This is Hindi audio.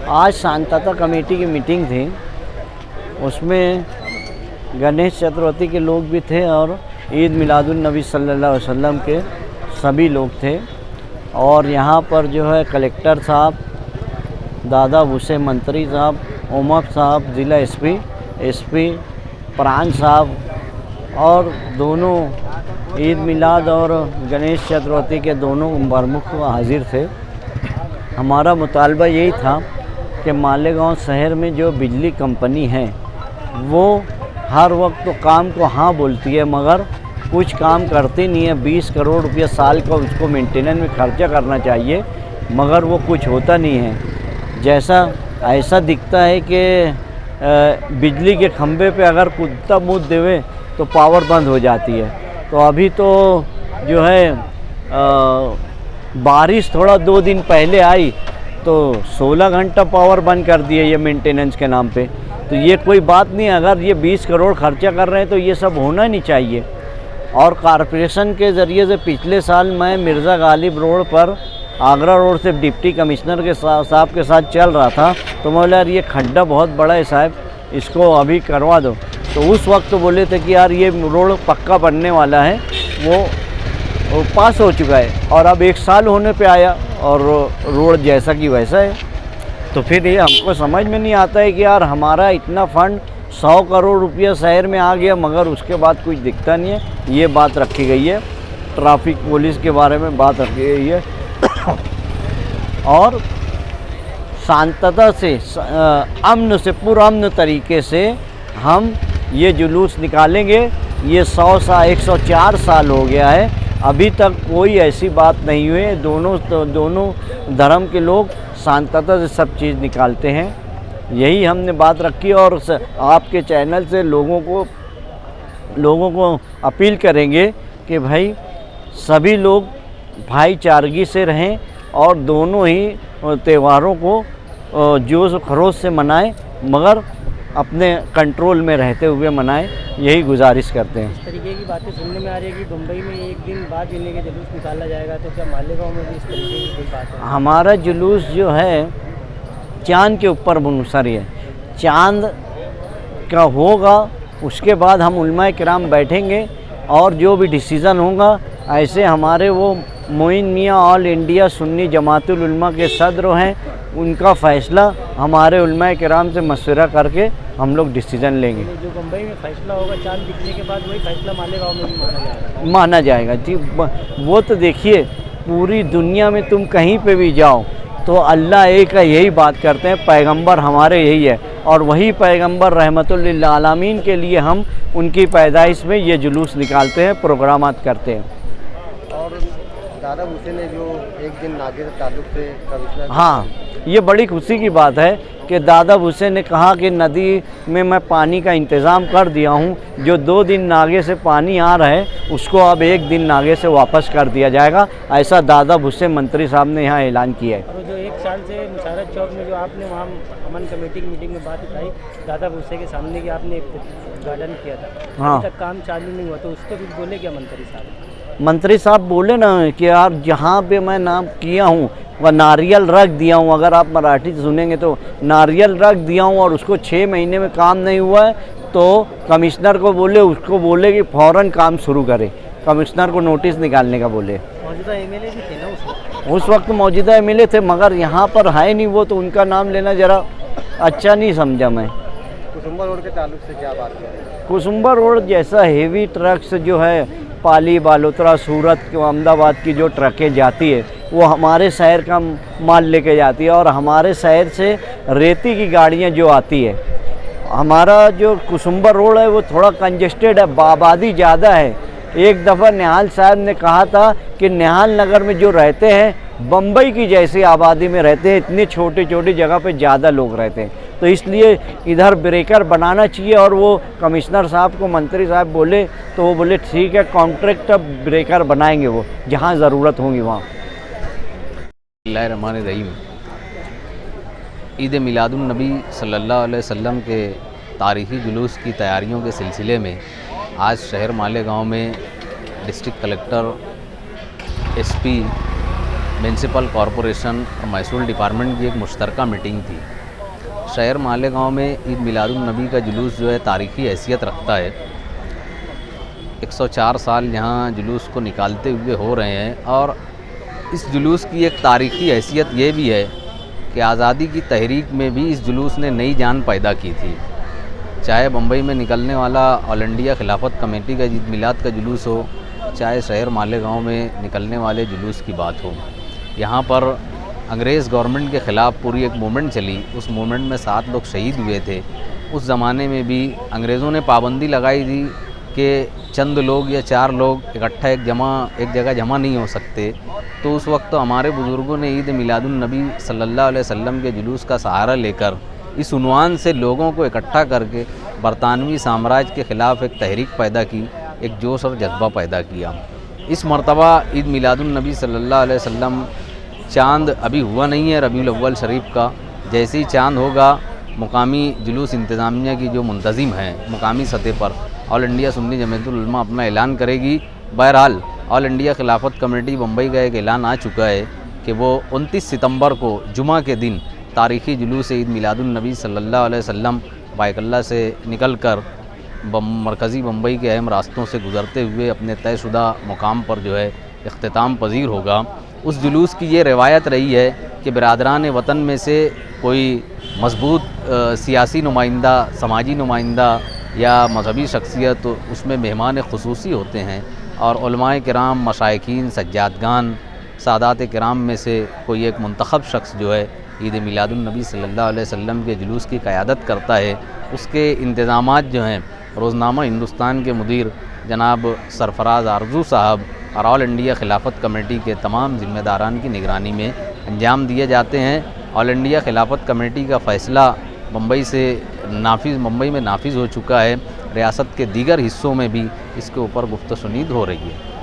आज शांतता कमेटी की मीटिंग थी, उसमें गणेश चतुर्थी के लोग भी थे और ईद मिलादुन नबी सल्लल्लाहु अलैहि वसल्लम के सभी लोग थे। और यहाँ पर जो है कलेक्टर साहब, दादा भूसे मंत्री साहब, उमर साहब, ज़िला एसपी प्राण साहब और दोनों ईद मिलाद और गणेश चतुर्थी के दोनों प्रमुख हाजिर थे। हमारा मुतालबा यही था कि मालेगांव शहर में जो बिजली कंपनी है वो हर वक्त तो काम को हाँ बोलती है मगर कुछ काम करती नहीं है। 20 करोड़ रुपया साल का उसको मेंटेनेंस में खर्चा करना चाहिए मगर वो कुछ होता नहीं है। ऐसा दिखता है कि बिजली के खंभे पे अगर कुत्ता मुँह देवे तो पावर बंद हो जाती है। तो अभी तो जो है बारिश थोड़ा 2 दिन पहले आई तो 16 घंटा पावर बंद कर दिए ये मेंटेनेंस के नाम पे। तो ये कोई बात नहीं, अगर ये 20 करोड़ खर्चा कर रहे हैं तो ये सब होना नहीं चाहिए। और कॉरपोरेशन के ज़रिए से पिछले साल मैं मिर्ज़ा गालिब रोड पर आगरा रोड से डिप्टी कमिश्नर के साहब के साथ चल रहा था तो मैं बोला यार ये खड्डा बहुत बड़ा है साहब, इसको अभी करवा दो। तो उस वक्त तो बोले थे कि यार ये रोड पक्का बनने वाला है, वो पास हो चुका है और अब 1 साल होने पे आया और रोड जैसा कि वैसा है। तो फिर ये हमको समझ में नहीं आता है कि यार हमारा इतना फंड 100 करोड़ रुपया शहर में आ गया मगर उसके बाद कुछ दिखता नहीं है। ये बात रखी गई है, ट्रैफिक पुलिस के बारे में बात रखी गई है और शांतता से अमन से पुरअमन तरीके से हम ये जुलूस निकालेंगे। ये 104 साल हो गया है, अभी तक कोई ऐसी बात नहीं हुई। दोनों धर्म के लोग शांतता से सब चीज़ निकालते हैं, यही हमने बात रखी। और आपके चैनल से लोगों को अपील करेंगे कि भाई सभी लोग भाईचारगी से रहें और दोनों ही त्योहारों को जोश खरोश से मनाएं मगर अपने कंट्रोल में रहते हुए मनाएं, यही गुजारिश करते हैं। इस तरीके की बातें सुनने में आ रही है कि मुंबई में एक दिन बाद जिले के जुलूस निकाला जाएगा, तो क्या मालेगांव में भी इस तरीके की कोई बात है? हमारा जुलूस जो है चांद के ऊपर मुनसरी है, चांद का होगा उसके बाद हम उलमाए किराम बैठेंगे और जो भी डिसीज़न होगा, ऐसे हमारे वो मोइन मियाँ ऑल इंडिया सुन्नी जमातुल उलमा के सदर हैं, उनका फ़ैसला हमारे उलमाए किराम से मशवरा करके हम लोग डिसीज़न लेंगे। जो मुंबई में फ़ैसला होगा चांद दिखने के बाद वही फ़ैसला मालेगांव में भी माना जाएगा जी। वो तो देखिए पूरी दुनिया में तुम कहीं पे भी जाओ तो अल्लाह एक का यही बात करते हैं, पैगंबर हमारे यही है और वही पैगंबर रहमतुल लिल आलमीन के लिए हम उनकी पैदाइश में ये जुलूस निकालते हैं, प्रोग्रामात करते हैं। और दादा भूसे ने जो एक दिन नागे ताल्लुक से कमिश्नर, हाँ ये बड़ी खुशी की बात है कि दादा भूसे ने कहा कि नदी में मैं पानी का इंतज़ाम कर दिया हूँ, जो 2 दिन नागे से पानी आ रहा है उसको अब 1 दिन नागे से वापस कर दिया जाएगा, ऐसा दादा भूसे मंत्री साहब ने यहाँ ऐलान किया है। और जो 1 साल से मुशारत चौक में जो आपने वहाँ अमन कमेटी की मीटिंग में बात उठाई दादा भूसे के सामने कि आपने एक गार्डन किया था, हाँ अभी तक काम चालू नहीं हुआ, तो उस पर भी बोले क्या मंत्री साहब? मंत्री साहब बोले ना कि यार जहाँ पे मैं नाम किया हूँ वह नारियल रख दिया हूँ, अगर आप मराठी सुनेंगे तो नारियल रख दिया हूँ और उसको 6 महीने में काम नहीं हुआ है तो कमिश्नर को बोले, उसको बोले कि फ़ौरन काम शुरू करे, कमिश्नर को नोटिस निकालने का बोले। मौजूदा एमएलए भी थे ना उस वक्त मौजूदा एमएलए थे मगर यहाँ पर है नहीं वो, तो उनका नाम लेना ज़रा अच्छा नहीं समझा मैं। कुसुम्बा रोड के ताल्लुक से क्या बात करें? कुसुम्बा रोड जैसा हेवी ट्रक्स जो है पाली, बालोतरा, सूरत, अहमदाबाद की जो ट्रकें जाती है वो हमारे शहर का माल लेके जाती है और हमारे शहर से रेती की गाड़ियाँ जो आती है, हमारा जो कुसुम्बा रोड है वो थोड़ा कंजेस्टेड है, आबादी ज़्यादा है। एक दफ़ा निहाल साहब ने कहा था कि निहाल नगर में जो रहते हैं बम्बई की जैसी आबादी में रहते हैं, इतनी छोटी छोटी जगह पे ज़्यादा लोग रहते हैं, तो इसलिए इधर ब्रेकर बनाना चाहिए। और वो कमिश्नर साहब को मंत्री साहब बोले तो वो बोले ठीक है कॉन्ट्रैक्ट ब्रेकर बनाएंगे वो जहाँ ज़रूरत होगी वहाँ। बिस्मिल्लाहिर्रहमानिर्रहीम। ईद मिलादुन नबी सल्लल्लाहु अलैहि वसल्लम के तारीख़ी जुलूस की तैयारियों के सिलसिले में आज शहर मालेगांव में district collector, SP municipal corporation और महसूल डिपार्टमेंट की एक मुश्तरका मीटिंग थी। शहर मालेगांव में ईद मिलादुन्नबी का जुलूस जो है तारीख़ी हैसियत रखता है। 104 साल यहाँ जुलूस को निकालते हुए हो रहे हैं और इस जुलूस की एक तारीख़ी हैसियत ये भी है कि आज़ादी की तहरीक में भी इस जुलूस ने नई जान पैदा की थी। चाहे बम्बई में निकलने वाला ऑल इंडिया खिलाफत कमेटी का ईद मिलाद का जुलूस हो, चाहे शहर मालेगांव में निकलने वाले जुलूस की बात हो, यहाँ पर अंग्रेज़ गवर्नमेंट के ख़िलाफ़ पूरी एक मूवमेंट चली। उस मूवमेंट में 7 लोग शहीद हुए थे। उस ज़माने में भी अंग्रेज़ों ने पाबंदी लगाई थी कि चंद लोग या 4 लोग इकट्ठा एक जगह जमा नहीं हो सकते। तो उस वक्त तो हमारे बुज़ुर्गों ने ईद मिलादुन्नबी सल्लल्लाहु अलैहि वसल्लम के जुलूस का सहारा लेकर इस उन्वान से लोगों को इकट्ठा करके बरतानवी साम्राज्य के ख़िलाफ़ एक तहरीक पैदा की, एक जोश और जज्बा पैदा किया। इस मरतबा ईद मिलादुन्नबी सल्लल्लाहु अलैहि वसल्लम चाँद अभी हुआ नहीं है रबीउल अव्वल शरीफ का। जैसे ही चाँद होगा, मुकामी जुलूस इंतज़ामिया की जो मुंतज़िम है मुकामी सतह पर, ऑल इंडिया सुन्नी जमीयतुल उलमा अपना ऐलान करेगी। बहरहाल ऑल इंडिया खिलाफत कमेटी बम्बई का एक ऐलान आ चुका है कि वो 29 सितंबर को जुमा के दिन तारीख़ी जुलूस ईद मिलादुन्नबी सल्लल्लाहु अलैहि वसल्लम बाइकल्ला से निकलकर मरकज़ी बम्बई के अहम रास्तों से गुज़रते हुए अपने तयशुदा मुकाम पर जो है इख्तिताम पजीर होगा। उस जुलूस की ये रिवायत रही है कि बिरादरान वतन में से कोई मजबूत सियासी नुमाइंदा, समाजी नुमाइंदा या मजहबी शख्सियत तो उसमें मेहमान ख़ुसूसी होते हैं और उलमाए किराम, मशाइखीन, सज्जादगान, सादात किराम में से कोई एक मुंतखब शख्स जो है ईद मिलादुन्नबी सल्लल्लाहु अलैहि वसल्लम के जुलूस की क़यादत करता है। उसके इंतज़ामात जो हैं रोज़नामा हिंदुस्तान के मुदीर जनाब सरफराज आरजू साहब और ऑल इंडिया खिलाफत कमेटी के तमाम ज़िम्मेदारान की निगरानी में अंजाम दिए जाते हैं। ऑल इंडिया खिलाफत कमेटी का फ़ैसला मुंबई में नाफिज हो चुका है। रियासत के दीगर हिस्सों में भी इसके ऊपर गुफ्त सुनीद हो रही है।